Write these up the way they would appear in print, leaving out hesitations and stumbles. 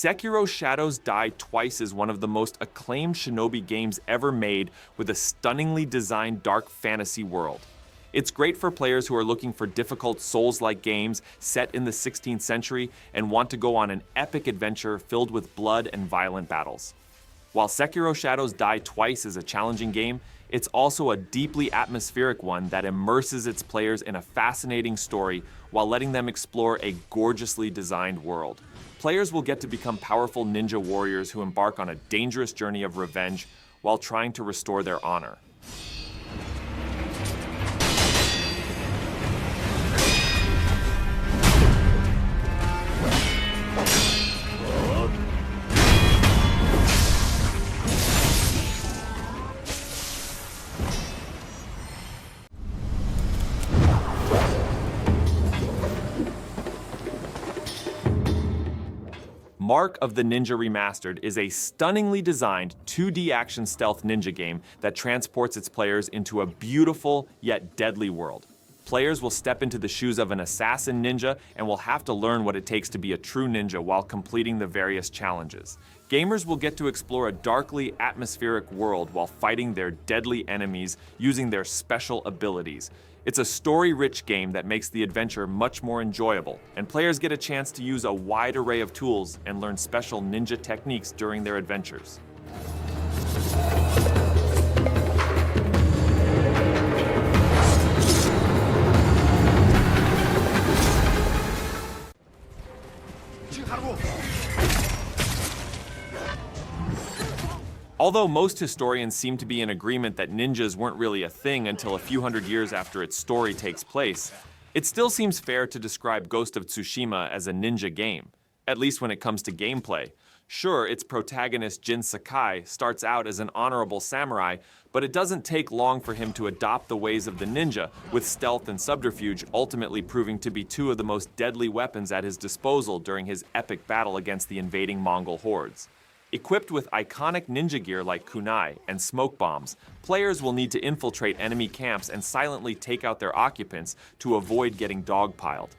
Sekiro Shadows Die Twice is one of the most acclaimed shinobi games ever made, with a stunningly designed dark fantasy world. It's great for players who are looking for difficult Souls-like games set in the 16th century and want to go on an epic adventure filled with blood and violent battles. While Sekiro Shadows Die Twice is a challenging game, it's also a deeply atmospheric one that immerses its players in a fascinating story while letting them explore a gorgeously designed world. Players will get to become powerful ninja warriors who embark on a dangerous journey of revenge while trying to restore their honor. Mark of the Ninja Remastered is a stunningly designed 2D action stealth ninja game that transports its players into a beautiful yet deadly world. Players will step into the shoes of an assassin ninja and will have to learn what it takes to be a true ninja while completing the various challenges. Gamers will get to explore a darkly atmospheric world while fighting their deadly enemies using their special abilities. It's a story-rich game that makes the adventure much more enjoyable, and players get a chance to use a wide array of tools and learn special ninja techniques during their adventures. Although most historians seem to be in agreement that ninjas weren't really a thing until a few hundred years after its story takes place, it still seems fair to describe Ghost of Tsushima as a ninja game, at least when it comes to gameplay. Sure, its protagonist Jin Sakai starts out as an honorable samurai, but it doesn't take long for him to adopt the ways of the ninja, with stealth and subterfuge ultimately proving to be two of the most deadly weapons at his disposal during his epic battle against the invading Mongol hordes. Equipped with iconic ninja gear like kunai and smoke bombs, players will need to infiltrate enemy camps and silently take out their occupants to avoid getting dogpiled.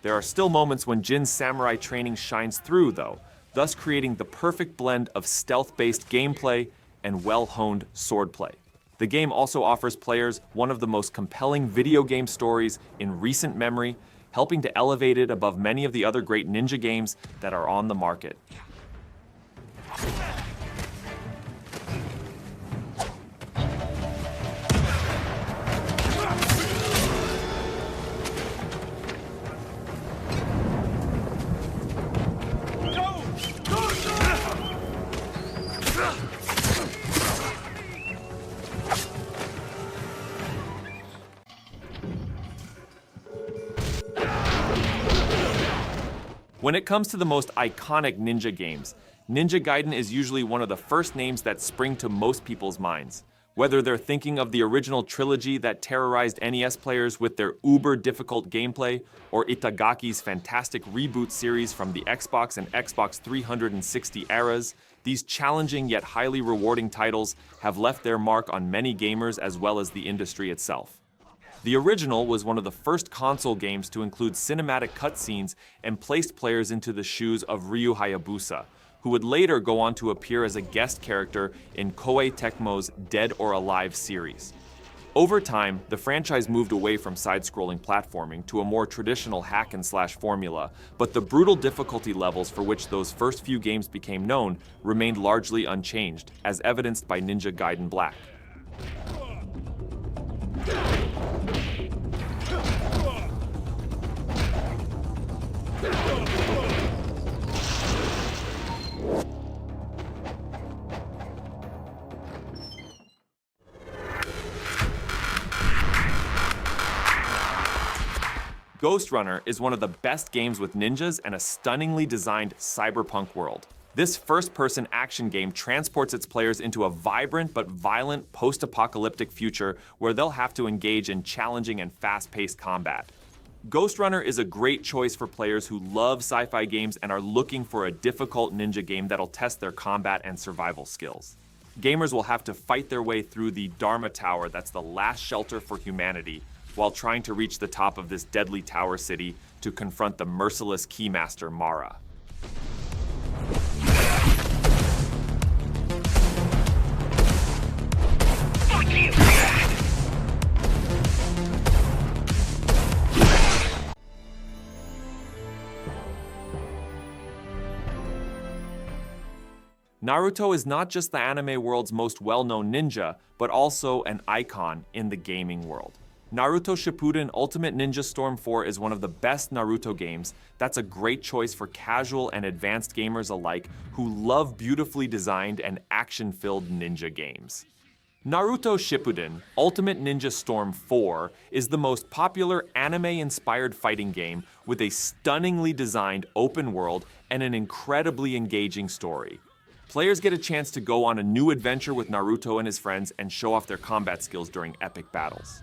There are still moments when Jin's samurai training shines through, though, thus creating the perfect blend of stealth-based gameplay and well-honed swordplay. The game also offers players one of the most compelling video game stories in recent memory, helping to elevate it above many of the other great ninja games that are on the market. When it comes to the most iconic ninja games, Ninja Gaiden is usually one of the first names that spring to most people's minds. Whether they're thinking of the original trilogy that terrorized NES players with their uber-difficult gameplay, or Itagaki's fantastic reboot series from the Xbox and Xbox 360 eras, these challenging yet highly rewarding titles have left their mark on many gamers as well as the industry itself. The original was one of the first console games to include cinematic cutscenes and placed players into the shoes of Ryu Hayabusa, who would later go on to appear as a guest character in Koei Tecmo's Dead or Alive series. Over time, the franchise moved away from side-scrolling platforming to a more traditional hack-and-slash formula, but the brutal difficulty levels for which those first few games became known remained largely unchanged, as evidenced by Ninja Gaiden Black. Ghostrunner is one of the best games with ninjas and a stunningly designed cyberpunk world. This first-person action game transports its players into a vibrant but violent post-apocalyptic future where they'll have to engage in challenging and fast-paced combat. Ghostrunner is a great choice for players who love sci-fi games and are looking for a difficult ninja game that'll test their combat and survival skills. Gamers will have to fight their way through the Dharma Tower that's the last shelter for humanity, while trying to reach the top of this deadly tower city to confront the merciless Keymaster Mara. Naruto is not just the anime world's most well-known ninja, but also an icon in the gaming world. Naruto Shippuden Ultimate Ninja Storm 4 is one of the best Naruto games that's a great choice for casual and advanced gamers alike who love beautifully designed and action-filled ninja games. Naruto Shippuden Ultimate Ninja Storm 4 is the most popular anime-inspired fighting game with a stunningly designed open world and an incredibly engaging story. Players get a chance to go on a new adventure with Naruto and his friends and show off their combat skills during epic battles.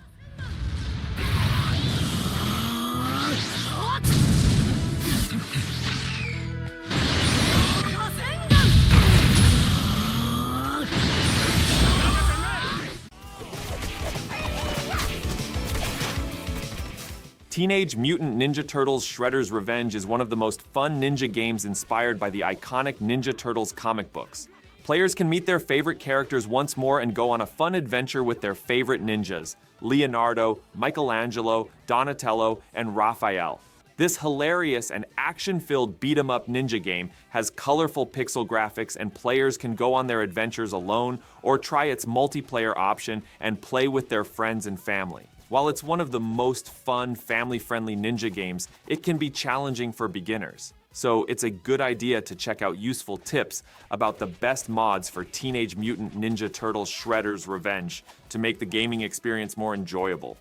Teenage Mutant Ninja Turtles Shredder's Revenge is one of the most fun ninja games inspired by the iconic Ninja Turtles comic books. Players can meet their favorite characters once more and go on a fun adventure with their favorite ninjas: Leonardo, Michelangelo, Donatello, and Raphael. This hilarious and action-filled beat-em-up ninja game has colorful pixel graphics, and players can go on their adventures alone or try its multiplayer option and play with their friends and family. While it's one of the most fun, family-friendly ninja games, it can be challenging for beginners. So it's a good idea to check out useful tips about the best mods for Teenage Mutant Ninja Turtles Shredder's Revenge to make the gaming experience more enjoyable.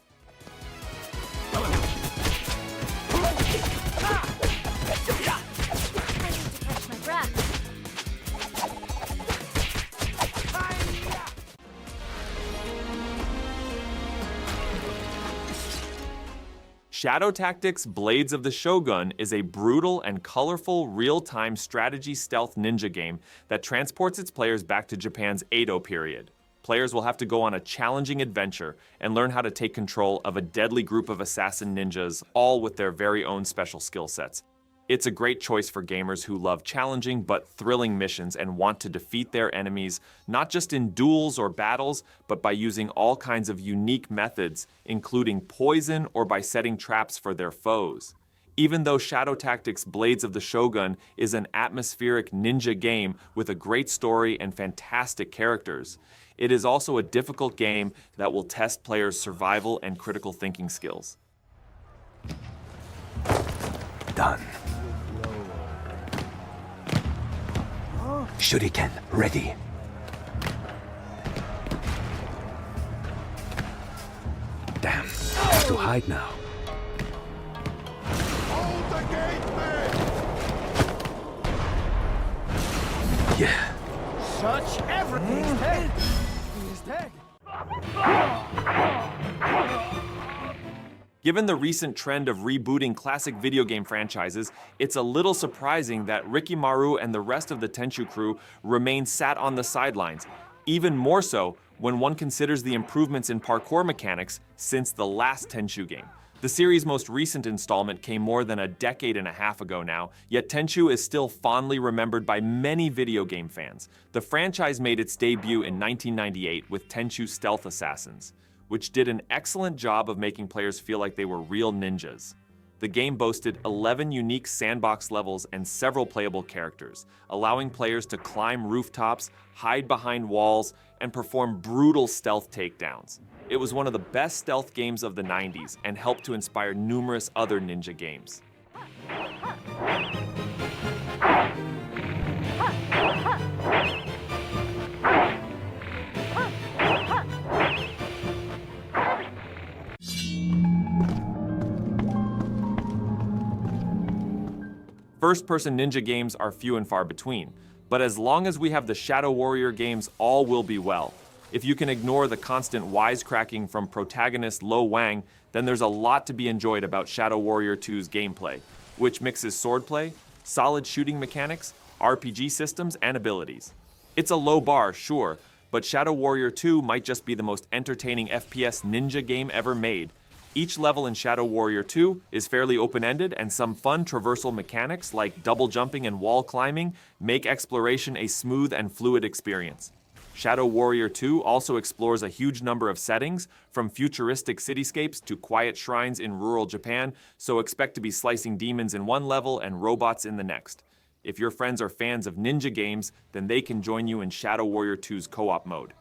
Shadow Tactics Blades of the Shogun is a brutal and colorful real-time strategy stealth ninja game that transports its players back to Japan's Edo period. Players will have to go on a challenging adventure and learn how to take control of a deadly group of assassin ninjas, all with their very own special skill sets. It's a great choice for gamers who love challenging but thrilling missions and want to defeat their enemies, not just in duels or battles, but by using all kinds of unique methods, including poison or by setting traps for their foes. Even though Shadow Tactics Blades of the Shogun is an atmospheric ninja game with a great story and fantastic characters, it is also a difficult game that will test players' survival and critical thinking skills. Done. Shuriken ready. Damn, have to hide now. Hold the gate, man! Yeah. Such everything's dead! He's dead! Given the recent trend of rebooting classic video game franchises, it's a little surprising that Rikimaru and the rest of the Tenchu crew remain sat on the sidelines, even more so when one considers the improvements in parkour mechanics since the last Tenchu game. The series' most recent installment came more than a decade and a half ago now, yet Tenchu is still fondly remembered by many video game fans. The franchise made its debut in 1998 with Tenchu Stealth Assassins, which did an excellent job of making players feel like they were real ninjas. The game boasted 11 unique sandbox levels and several playable characters, allowing players to climb rooftops, hide behind walls, and perform brutal stealth takedowns. It was one of the best stealth games of the 90s and helped to inspire numerous other ninja games. First-person ninja games are few and far between, but as long as we have the Shadow Warrior games, all will be well. If you can ignore the constant wisecracking from protagonist Lo Wang, then there's a lot to be enjoyed about Shadow Warrior 2's gameplay, which mixes swordplay, solid shooting mechanics, RPG systems, and abilities. It's a low bar, sure, but Shadow Warrior 2 might just be the most entertaining FPS ninja game ever made. Each level in Shadow Warrior 2 is fairly open-ended, and some fun traversal mechanics like double jumping and wall climbing make exploration a smooth and fluid experience. Shadow Warrior 2 also explores a huge number of settings, from futuristic cityscapes to quiet shrines in rural Japan, so expect to be slicing demons in one level and robots in the next. If your friends are fans of ninja games, then they can join you in Shadow Warrior 2's co-op mode.